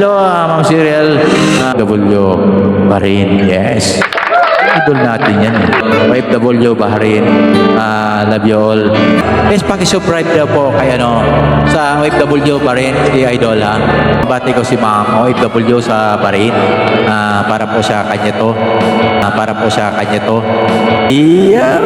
Hello, Ma'am Cyril. W Bahrain, yes. Idol natin yan. OFW Bahrain, love you all. Yes, pakisubscribe daw po kay sa OFW Bahrain, si Idol ha. Bati ko si Ma'am OFW sa Bahrain. Para po sa kanya to. Para po sa kanya to. Yeah.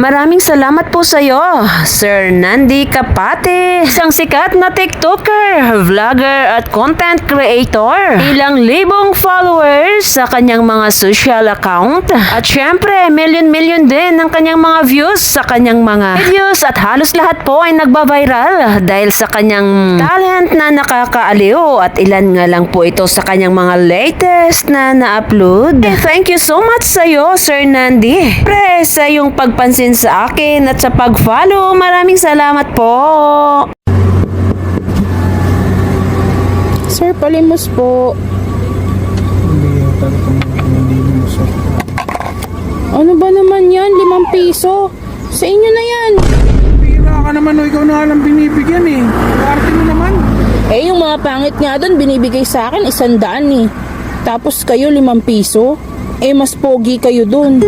Maraming salamat po sa iyo, Sir Nandi Kapate, isang sikat na TikToker, vlogger at content creator. Ilang libong followers sa kanyang mga social account. At syempre, million din ang kanyang mga views sa kanyang mga videos at halos lahat po ay nagba-viral dahil sa kanyang talent na nakakaaliw at ilan nga lang po ito sa kanyang mga latest na na-upload. Thank you so much sa iyo, Sir Nandi. Pre, sa iyong pagpansin sa akin at sa pag-follow. Maraming salamat po. Sir, palimos po. Ano ba naman yan? 5 piso. Sa inyo na yan. Pira ka naman o ikaw na lang binibigyan eh. Arte mo naman. Eh, yung mga pangit nga doon, binibigay sa akin 100 eh. Tapos kayo 5 piso. Eh, mas pogi kayo doon.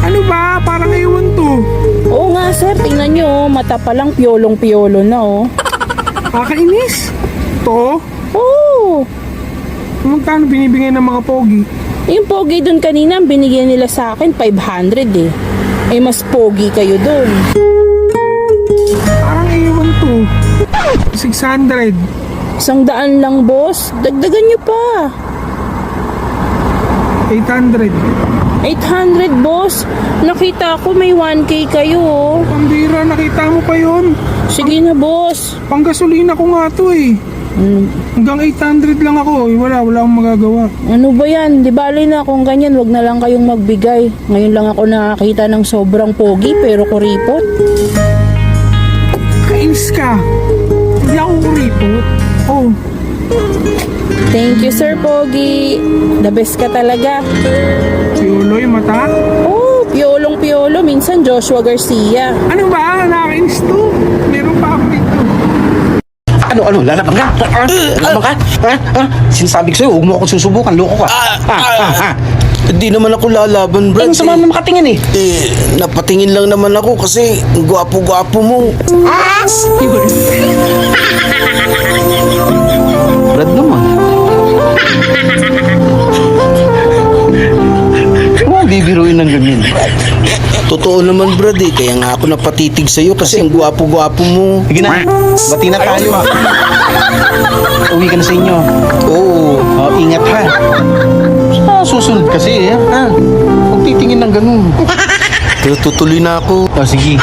Ano ba? Parang ewan to. Oo nga sir, tingnan nyo, mata pa lang piyolong-piyolo na oh. Kakainis. To? Oo. Magkano binibigay ng mga pogi? Yung pogi doon kanina, binigyan nila sa akin 500 eh. Eh, mas pogi kayo doon. Parang ewan to. 600. 100 lang boss, dagdagan nyo pa. 800. 800 boss, nakita ko may 1K kayo oh. Pambira, nakita mo pa yun. Sige na boss. Panggasolina ko nga to eh. Hanggang 800 lang ako eh. Wala akong magagawa. Ano ba yan? Di bali na kung ganyan, wag na lang kayong magbigay. Ngayon lang ako nakakita ng sobrang pogi pero kuripot. Kainis ka. Hindi ako kuripot. Oh. Thank you sir Pogi. The best ka talaga. Piolo yung mata. Oh, piolong-piolo. Minsan Joshua Garcia. Ano ba? Nakakainis to. Meron pa ako dito. Ano? Lalaban ka? Lalaban ka? Sinasabi ko sa'yo, huwag mo akong susubukan. Loko ka. Hindi naman ako lalaban, Brad. Ang sama na makatingin eh. Napatingin lang naman ako kasi ang gwapo-gwapo mo. Brad naman. Huwag bibiruin ng ganyan. Totoo naman, Brad eh. Kaya nga ako napatitig sa'yo kasi ang gwapo-gwapo mo. Sige na, bati na tayo. Uwi ka na sa inyo. Oo. Oh, ingat ha. Susunod kasi ha. Huwag titingin ng ganun. Pero tutuloy na ako. Oh, sige.